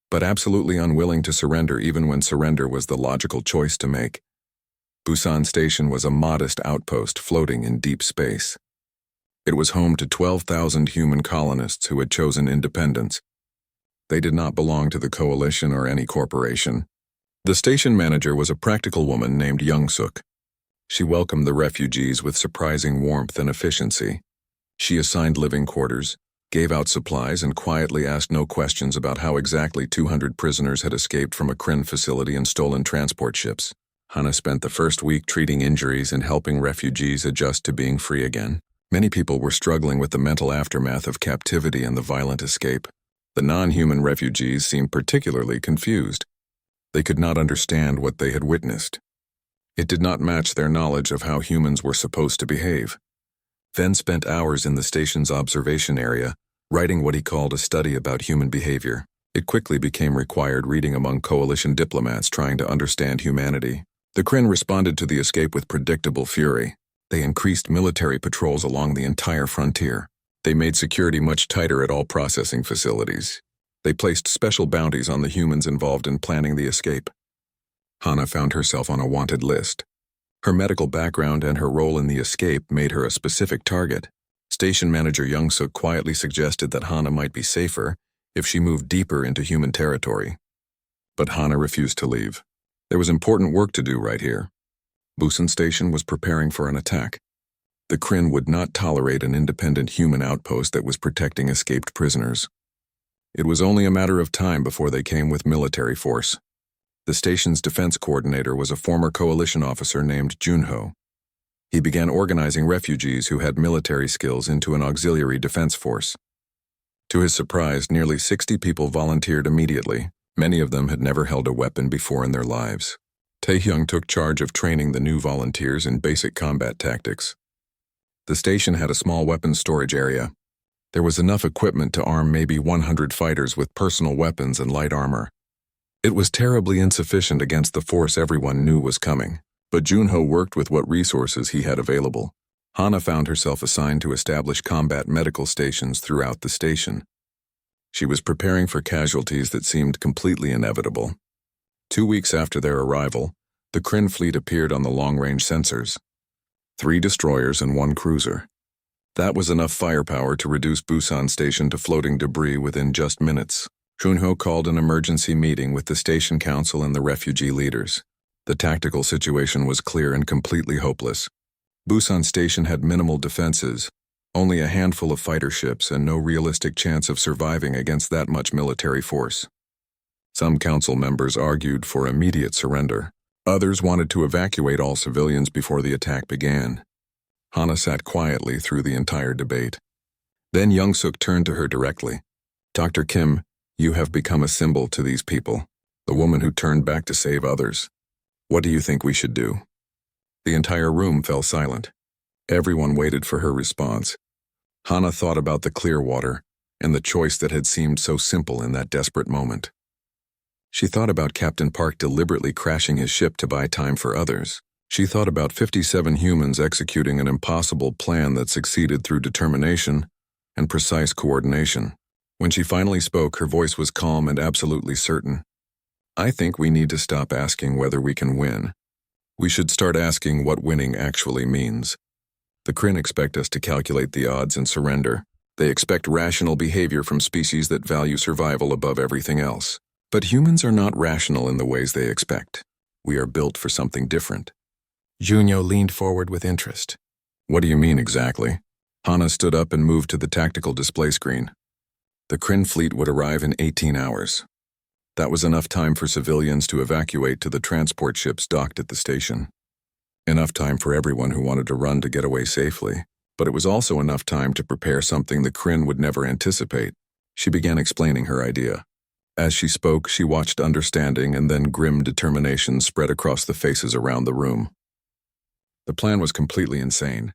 but absolutely unwilling to surrender even when surrender was the logical choice to make. Busan Station was a modest outpost floating in deep space. It was home to 12,000 human colonists who had chosen independence. They did not belong to the coalition or any corporation. The station manager was a practical woman named Young-suk. She welcomed the refugees with surprising warmth and efficiency. She assigned living quarters, gave out supplies, and quietly asked no questions about how exactly 200 prisoners had escaped from a Kryn facility and stolen transport ships. Hana spent the first week treating injuries and helping refugees adjust to being free again. Many people were struggling with the mental aftermath of captivity and the violent escape. The non-human refugees seemed particularly confused. They could not understand what they had witnessed. It did not match their knowledge of how humans were supposed to behave. Ven spent hours in the station's observation area, writing what he called a study about human behavior. It quickly became required reading among coalition diplomats trying to understand humanity. The Kryn responded to the escape with predictable fury. They increased military patrols along the entire frontier. They made security much tighter at all processing facilities. They placed special bounties on the humans involved in planning the escape. Hana found herself on a wanted list. Her medical background and her role in the escape made her a specific target. Station manager Young-suk quietly suggested that Hana might be safer if she moved deeper into human territory. But Hana refused to leave. There was important work to do right here. Busan Station was preparing for an attack. The Kryn would not tolerate an independent human outpost that was protecting escaped prisoners. It was only a matter of time before they came with military force. The station's defense coordinator was a former coalition officer named Junho. He began organizing refugees who had military skills into an auxiliary defense force. To his surprise, nearly 60 people volunteered immediately. Many of them had never held a weapon before in their lives. Taehyung took charge of training the new volunteers in basic combat tactics. The station had a small weapons storage area. There was enough equipment to arm maybe 100 fighters with personal weapons and light armor. It was terribly insufficient against the force everyone knew was coming, but Junho worked with what resources he had available. Hana found herself assigned to establish combat medical stations throughout the station. She was preparing for casualties that seemed completely inevitable. 2 weeks after their arrival, the Kryn fleet appeared on the long-range sensors. 3 destroyers and 1 cruiser. That was enough firepower to reduce Busan Station to floating debris within just minutes. Junho called an emergency meeting with the station council and the refugee leaders. The tactical situation was clear and completely hopeless. Busan Station had minimal defenses, only a handful of fighter ships and no realistic chance of surviving against that much military force. Some council members argued for immediate surrender. Others wanted to evacuate all civilians before the attack began. Hana sat quietly through the entire debate. Then Young-suk turned to her directly. "Dr. Kim, you have become a symbol to these people, the woman who turned back to save others. What do you think we should do?" The entire room fell silent. Everyone waited for her response. Hana thought about the clear water and the choice that had seemed so simple in that desperate moment. She thought about Captain Park deliberately crashing his ship to buy time for others. She thought about 57 humans executing an impossible plan that succeeded through determination and precise coordination. When she finally spoke, her voice was calm and absolutely certain. "I think we need to stop asking whether we can win. We should start asking what winning actually means. The Kryn expect us to calculate the odds and surrender. They expect rational behavior from species that value survival above everything else. But humans are not rational in the ways they expect. We are built for something different." Junho leaned forward with interest. "What do you mean exactly?" Hana stood up and moved to the tactical display screen. The Kryn fleet would arrive in 18 hours. That was enough time for civilians to evacuate to the transport ships docked at the station. Enough time for everyone who wanted to run to get away safely, but it was also enough time to prepare something the Kryn would never anticipate. She began explaining her idea. As she spoke, she watched understanding and then grim determination spread across the faces around the room. The plan was completely insane.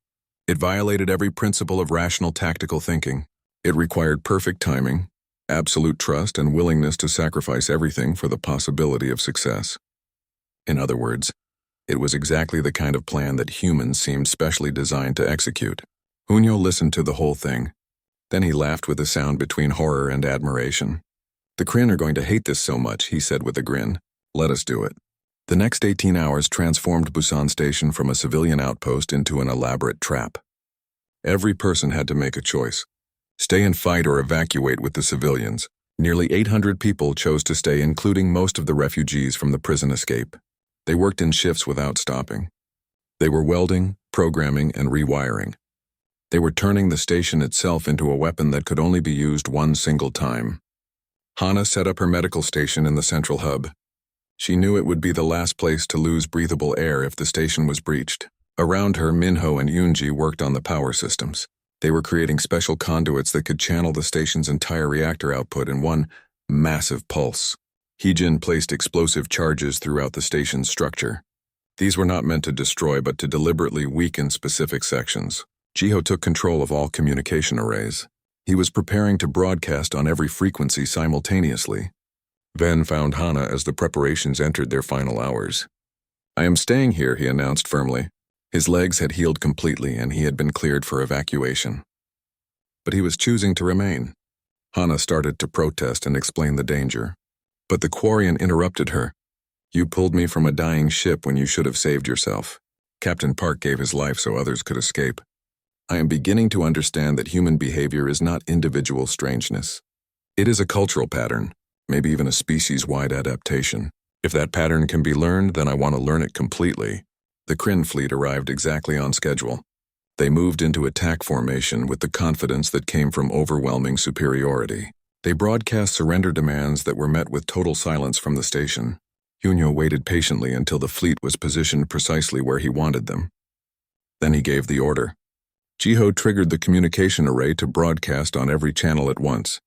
It violated every principle of rational tactical thinking. It required perfect timing, absolute trust, and willingness to sacrifice everything for the possibility of success. In other words, it was exactly the kind of plan that humans seemed specially designed to execute. Junho listened to the whole thing. Then he laughed with a sound between horror and admiration. "The Kryn are going to hate this so much," he said with a grin. "Let us do it." The next 18 hours transformed Busan Station from a civilian outpost into an elaborate trap. Every person had to make a choice. Stay and fight or evacuate with the civilians. Nearly 800 people chose to stay, including most of the refugees from the prison escape. They worked in shifts without stopping. They were welding, programming, and rewiring. They were turning the station itself into a weapon that could only be used one single time. Hana set up her medical station in the central hub. She knew it would be the last place to lose breathable air if the station was breached. Around her, Minho and Yoonji worked on the power systems. They were creating special conduits that could channel the station's entire reactor output in one massive pulse. Heejin placed explosive charges throughout the station's structure. These were not meant to destroy but to deliberately weaken specific sections. Jiho took control of all communication arrays. He was preparing to broadcast on every frequency simultaneously. Ven found Hana as the preparations entered their final hours. "I am staying here," he announced firmly. His legs had healed completely and he had been cleared for evacuation. But he was choosing to remain. Hana started to protest and explain the danger. But the Quarian interrupted her. "You pulled me from a dying ship when you should have saved yourself. Captain Park gave his life so others could escape. I am beginning to understand that human behavior is not individual strangeness. It is a cultural pattern, maybe even a species-wide adaptation. If that pattern can be learned, then I want to learn it completely." The Kryn fleet arrived exactly on schedule. They moved into attack formation with the confidence that came from overwhelming superiority. They broadcast surrender demands that were met with total silence from the station. Junho waited patiently until the fleet was positioned precisely where he wanted them. Then he gave the order. Jiho triggered the communication array to broadcast on every channel at once.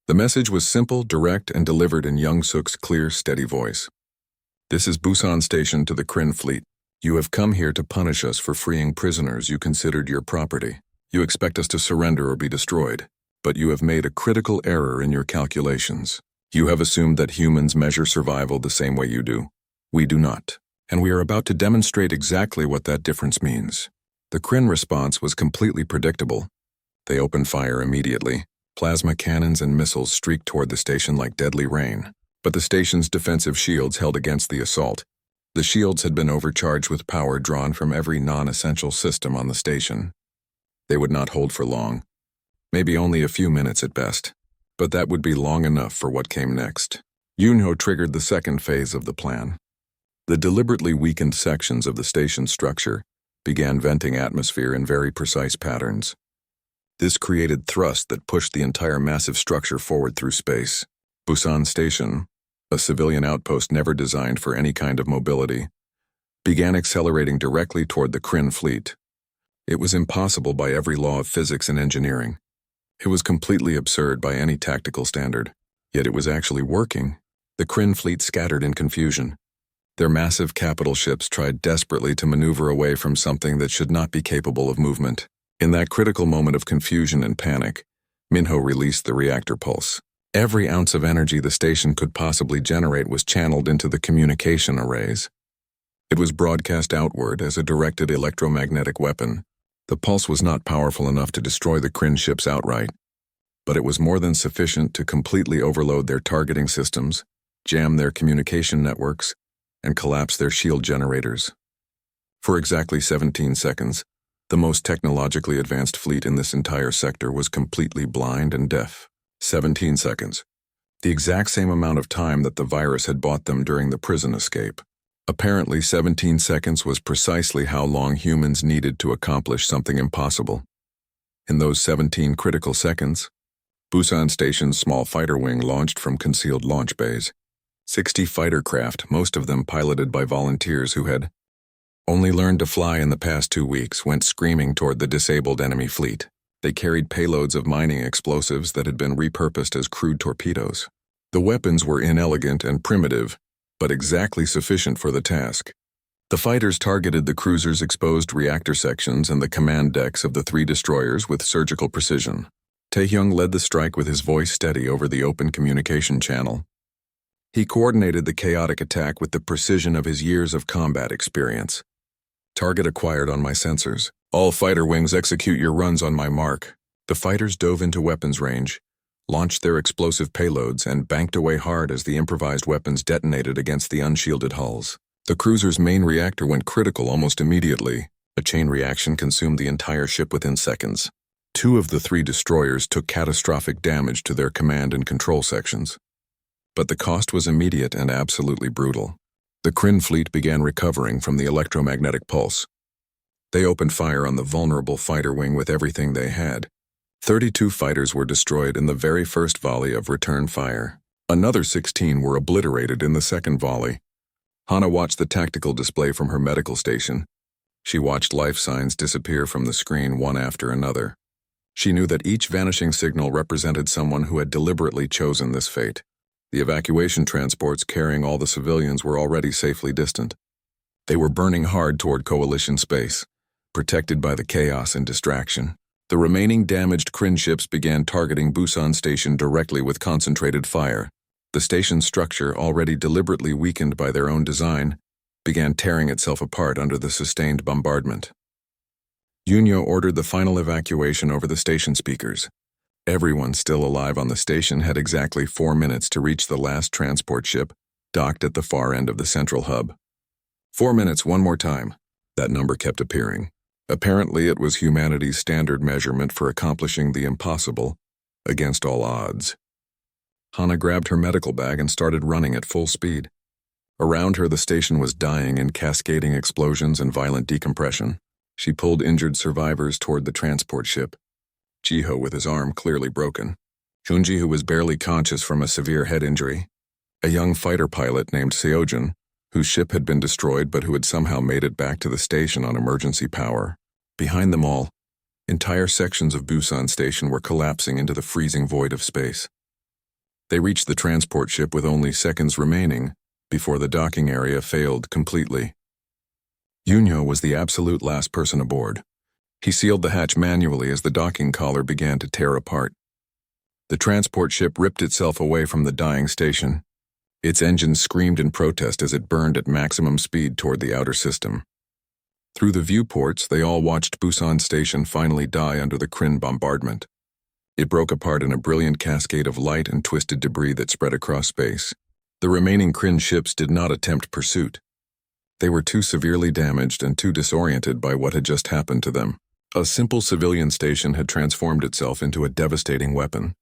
The message was simple, direct, and delivered in Young Suk's clear, steady voice. This is Busan Station to the Kryn fleet. You have come here to punish us for freeing prisoners you considered your property. You expect us to surrender or be destroyed, but you have made a critical error in your calculations. You have assumed that humans measure survival the same way you do. We do not, and we are about to demonstrate exactly what that difference means. The Kryn response was completely predictable. They opened fire immediately. Plasma cannons and missiles streaked toward the station like deadly rain, but the station's defensive shields held against the assault. The shields had been overcharged with power drawn from every non-essential system on the station. They would not hold for long, maybe only a few minutes at best, but that would be long enough for what came next. Yunho triggered the second phase of the plan. The deliberately weakened sections of the station's structure began venting atmosphere in very precise patterns. This created thrust that pushed the entire massive structure forward through space. Busan Station, a civilian outpost never designed for any kind of mobility, began accelerating directly toward the Kryn fleet. It was impossible by every law of physics and engineering. It was completely absurd by any tactical standard. Yet it was actually working. The Kryn fleet scattered in confusion. Their massive capital ships tried desperately to maneuver away from something that should not be capable of movement. In that critical moment of confusion and panic, Minho released the reactor pulse. Every ounce of energy the station could possibly generate was channeled into the communication arrays. It was broadcast outward as a directed electromagnetic weapon. The pulse was not powerful enough to destroy the Kryn ships outright, but it was more than sufficient to completely overload their targeting systems, jam their communication networks, and collapse their shield generators. For exactly 17 seconds, the most technologically advanced fleet in this entire sector was completely blind and deaf. 17 seconds. The exact same amount of time that the virus had bought them during the prison escape. Apparently, 17 seconds was precisely how long humans needed to accomplish something impossible. In those 17 critical seconds, Busan Station's small fighter wing launched from concealed launch bays. 60 fighter craft, most of them piloted by volunteers who had only learned to fly in the past 2 weeks, went screaming toward the disabled enemy fleet. They carried payloads of mining explosives that had been repurposed as crude torpedoes. The weapons were inelegant and primitive, but exactly sufficient for the task. The fighters targeted the cruiser's exposed reactor sections and the command decks of the 3 destroyers with surgical precision. Taehyung led the strike with his voice steady over the open communication channel. He coordinated the chaotic attack with the precision of his years of combat experience. Target acquired on my sensors. All fighter wings execute your runs on my mark. The fighters dove into weapons range, launched their explosive payloads, and banked away hard as the improvised weapons detonated against the unshielded hulls. The cruiser's main reactor went critical almost immediately. A chain reaction consumed the entire ship within seconds. 2 of the 3 destroyers took catastrophic damage to their command and control sections. But the cost was immediate and absolutely brutal. The Kryn fleet began recovering from the electromagnetic pulse. They opened fire on the vulnerable fighter wing with everything they had. 32 fighters were destroyed in the very first volley of return fire. Another 16 were obliterated in the second volley. Hana watched the tactical display from her medical station. She watched life signs disappear from the screen one after another. She knew that each vanishing signal represented someone who had deliberately chosen this fate. The evacuation transports carrying all the civilians were already safely distant. They were burning hard toward coalition space, protected by the chaos and distraction. The remaining damaged Kryn ships began targeting Busan Station directly with concentrated fire. The station's structure, already deliberately weakened by their own design, began tearing itself apart under the sustained bombardment. Yunyo ordered the final evacuation over the station speakers. Everyone still alive on the station had exactly 4 minutes to reach the last transport ship, docked at the far end of the central hub. 4 minutes one more time. That number kept appearing. Apparently it was humanity's standard measurement for accomplishing the impossible, against all odds. Hana grabbed her medical bag and started running at full speed. Around her the station was dying in cascading explosions and violent decompression. She pulled injured survivors toward the transport ship. Jiho with his arm clearly broken. Chunji, who was barely conscious from a severe head injury. A young fighter pilot named Seojin, whose ship had been destroyed but who had somehow made it back to the station on emergency power. Behind them all, entire sections of Busan Station were collapsing into the freezing void of space. They reached the transport ship with only seconds remaining before the docking area failed completely. Yunho was the absolute last person aboard. He sealed the hatch manually as the docking collar began to tear apart. The transport ship ripped itself away from the dying station. Its engines screamed in protest as it burned at maximum speed toward the outer system. Through the viewports, they all watched Busan Station finally die under the Kryn bombardment. It broke apart in a brilliant cascade of light and twisted debris that spread across space. The remaining Kryn ships did not attempt pursuit. They were too severely damaged and too disoriented by what had just happened to them. A simple civilian station had transformed itself into a devastating weapon.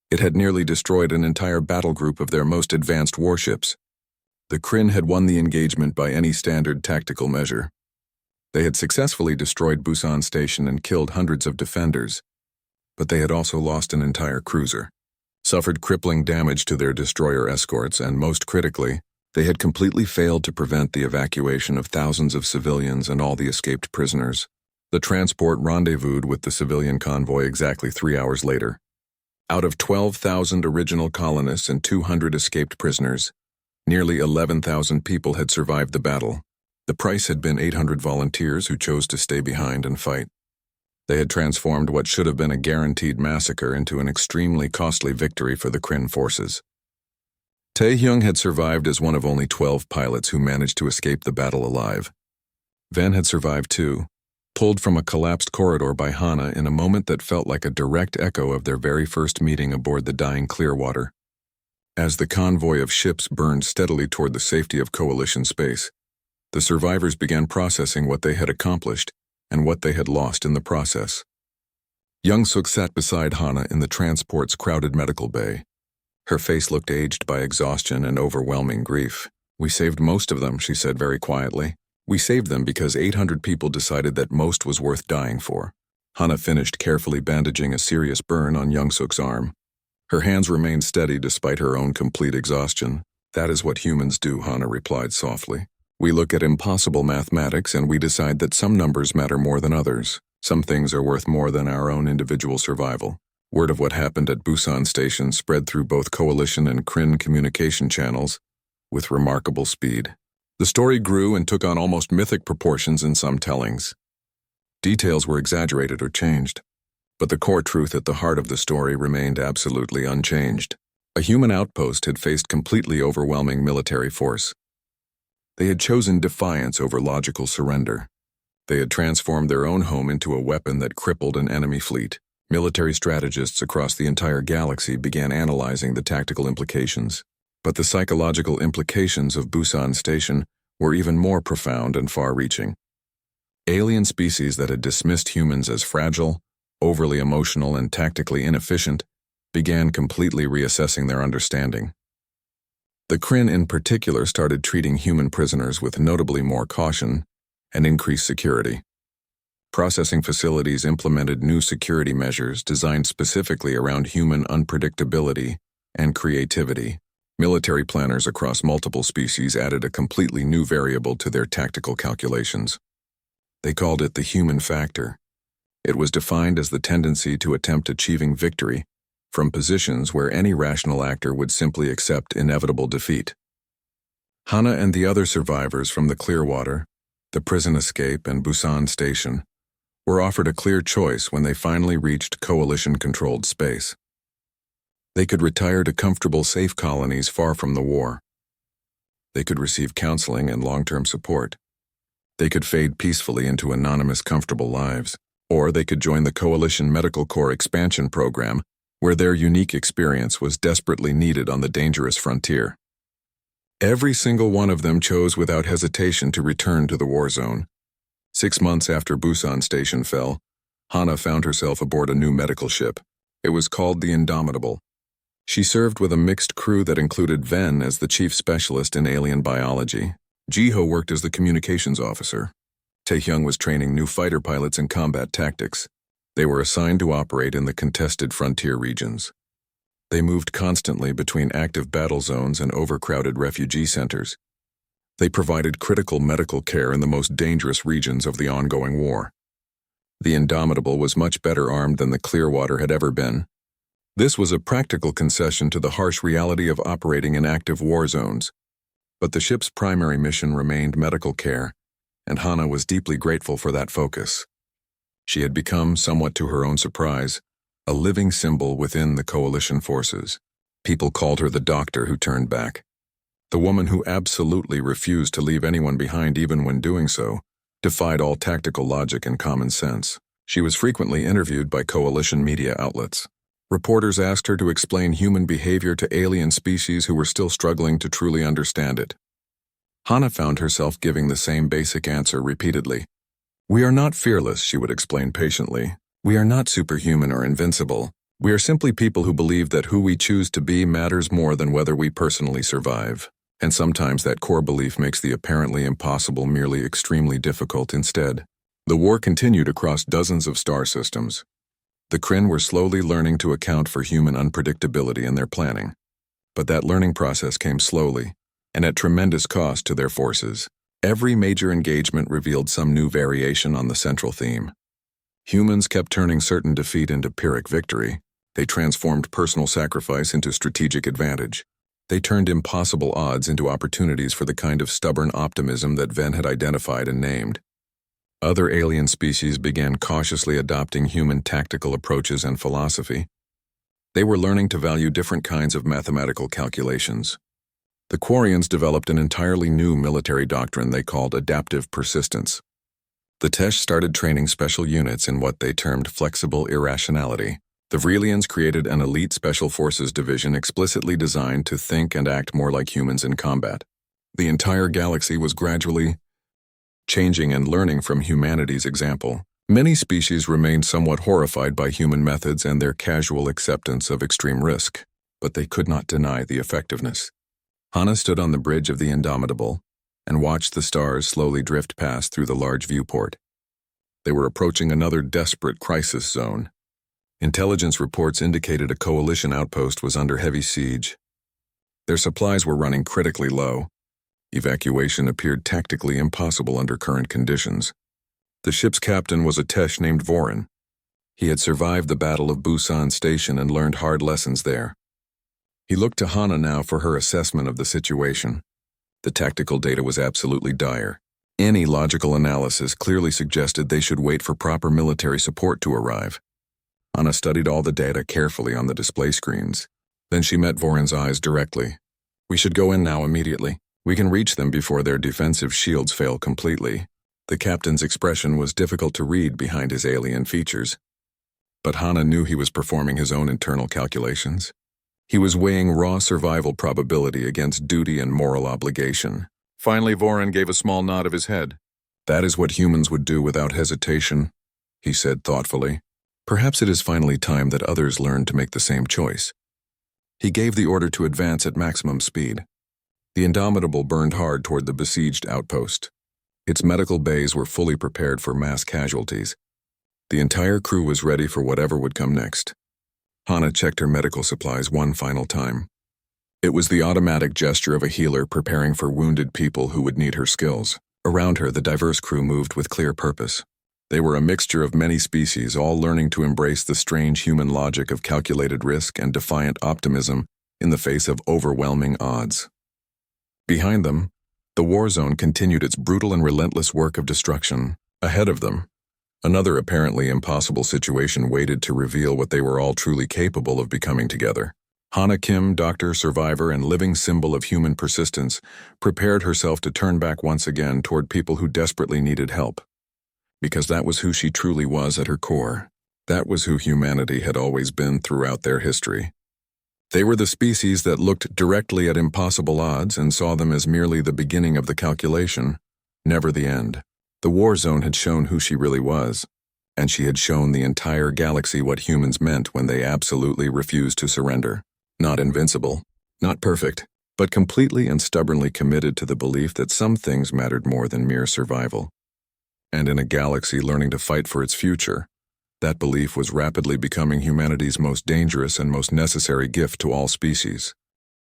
It had nearly destroyed an entire battle group of their most advanced warships. The Kryn had won the engagement by any standard tactical measure. They had successfully destroyed Busan Station and killed hundreds of defenders, but they had also lost an entire cruiser, suffered crippling damage to their destroyer escorts, and most critically, they had completely failed to prevent the evacuation of thousands of civilians and all the escaped prisoners. The transport rendezvoused with the civilian convoy exactly 3 hours later. Out of 12,000 original colonists and 200 escaped prisoners, nearly 11,000 people had survived the battle. The price had been 800 volunteers who chose to stay behind and fight. They had transformed what should have been a guaranteed massacre into an extremely costly victory for the Kryn forces. Taehyung had survived as one of only 12 pilots who managed to escape the battle alive. Ven had survived too, pulled from a collapsed corridor by Hana in a moment that felt like a direct echo of their very first meeting aboard the dying Clearwater. As the convoy of ships burned steadily toward the safety of Coalition space, the survivors began processing what they had accomplished and what they had lost in the process. Young-suk sat beside Hana in the transport's crowded medical bay. Her face looked aged by exhaustion and overwhelming grief. "We saved most of them," she said very quietly. "We saved them because 800 people decided that most was worth dying for." Hana finished carefully bandaging a serious burn on Young-suk's arm. Her hands remained steady despite her own complete exhaustion. "That is what humans do," Hana replied softly. "We look at impossible mathematics and we decide that some numbers matter more than others. Some things are worth more than our own individual survival." Word of what happened at Busan Station spread through both Coalition and Kryn communication channels with remarkable speed. The story grew and took on almost mythic proportions in some tellings. Details were exaggerated or changed, but the core truth at the heart of the story remained absolutely unchanged. A human outpost had faced completely overwhelming military force. They had chosen defiance over logical surrender. They had transformed their own home into a weapon that crippled an enemy fleet. Military strategists across the entire galaxy began analyzing the tactical implications, but the psychological implications of Busan Station were even more profound and far-reaching. Alien species that had dismissed humans as fragile, overly emotional, and tactically inefficient began completely reassessing their understanding. The Kryn in particular started treating human prisoners with notably more caution and increased security. Processing facilities implemented new security measures designed specifically around human unpredictability and creativity. Military planners across multiple species added a completely new variable to their tactical calculations. They called it the human factor. It was defined as the tendency to attempt achieving victory from positions where any rational actor would simply accept inevitable defeat. Hana and the other survivors from the Clearwater, the prison escape, and Busan Station were offered a clear choice when they finally reached Coalition-controlled space. They could retire to comfortable, safe colonies far from the war. They could receive counseling and long-term support. They could fade peacefully into anonymous, comfortable lives. Or they could join the Coalition Medical Corps expansion program, where their unique experience was desperately needed on the dangerous frontier. Every single one of them chose without hesitation to return to the war zone. 6 months after Busan Station fell, Hana found herself aboard a new medical ship. It was called the Indomitable. She served with a mixed crew that included Ven as the chief specialist in alien biology. Jiho worked as the communications officer. Taehyung was training new fighter pilots in combat tactics. They were assigned to operate in the contested frontier regions. They moved constantly between active battle zones and overcrowded refugee centers. They provided critical medical care in the most dangerous regions of the ongoing war. The Indomitable was much better armed than the Clearwater had ever been. This was a practical concession to the harsh reality of operating in active war zones. But the ship's primary mission remained medical care, and Hana was deeply grateful for that focus. She had become, somewhat to her own surprise, a living symbol within the coalition forces. People called her the doctor who turned back. The woman who absolutely refused to leave anyone behind even when doing so, defied all tactical logic and common sense. She was frequently interviewed by coalition media outlets. Reporters asked her to explain human behavior to alien species who were still struggling to truly understand it. Hana found herself giving the same basic answer repeatedly. "We are not fearless," she would explain patiently. "We are not superhuman or invincible. We are simply people who believe that who we choose to be matters more than whether we personally survive. And sometimes that core belief makes the apparently impossible merely extremely difficult instead." The war continued across dozens of star systems. The Kryn were slowly learning to account for human unpredictability in their planning. But that learning process came slowly, and at tremendous cost to their forces. Every major engagement revealed some new variation on the central theme. Humans kept turning certain defeat into Pyrrhic victory. They transformed personal sacrifice into strategic advantage. They turned impossible odds into opportunities for the kind of stubborn optimism that Ven had identified and named. Other alien species began cautiously adopting human tactical approaches and philosophy. They were learning to value different kinds of mathematical calculations. The Quarians developed an entirely new military doctrine they called adaptive persistence. The Tesh started training special units in what they termed flexible irrationality. The Vrelians created an elite special forces division explicitly designed to think and act more like humans in combat. The entire galaxy was gradually changing and learning from humanity's example. Many species remained somewhat horrified by human methods and their casual acceptance of extreme risk, but they could not deny the effectiveness. Hana stood on the bridge of the Indomitable and watched the stars slowly drift past through the large viewport. They were approaching another desperate crisis zone. Intelligence reports indicated a coalition outpost was under heavy siege. Their supplies were running critically low. Evacuation appeared tactically impossible under current conditions. The ship's captain was a Tesh named Vorin. He had survived the Battle of Busan Station and learned hard lessons there. He looked to Hana now for her assessment of the situation. The tactical data was absolutely dire. Any logical analysis clearly suggested they should wait for proper military support to arrive. Hana studied all the data carefully on the display screens. Then she met Vorin's eyes directly. "We should go in now immediately. We can reach them before their defensive shields fail completely." The captain's expression was difficult to read behind his alien features. But Hana knew he was performing his own internal calculations. He was weighing raw survival probability against duty and moral obligation. Finally, Vorin gave a small nod of his head. "That is what humans would do without hesitation," he said thoughtfully. "Perhaps it is finally time that others learn to make the same choice." He gave the order to advance at maximum speed. The Indomitable burned hard toward the besieged outpost. Its medical bays were fully prepared for mass casualties. The entire crew was ready for whatever would come next. Hana checked her medical supplies one final time. It was the automatic gesture of a healer preparing for wounded people who would need her skills. Around her, the diverse crew moved with clear purpose. They were a mixture of many species, all learning to embrace the strange human logic of calculated risk and defiant optimism in the face of overwhelming odds. Behind them, the war zone continued its brutal and relentless work of destruction. Ahead of them, another apparently impossible situation waited to reveal what they were all truly capable of becoming together. Hana Kim, doctor, survivor, and living symbol of human persistence, prepared herself to turn back once again toward people who desperately needed help. Because that was who she truly was at her core. That was who humanity had always been throughout their history. They were the species that looked directly at impossible odds and saw them as merely the beginning of the calculation, never the end. The war zone had shown who she really was, and she had shown the entire galaxy what humans meant when they absolutely refused to surrender. Not invincible, not perfect, but completely and stubbornly committed to the belief that some things mattered more than mere survival. And in a galaxy learning to fight for its future, that belief was rapidly becoming humanity's most dangerous and most necessary gift to all species.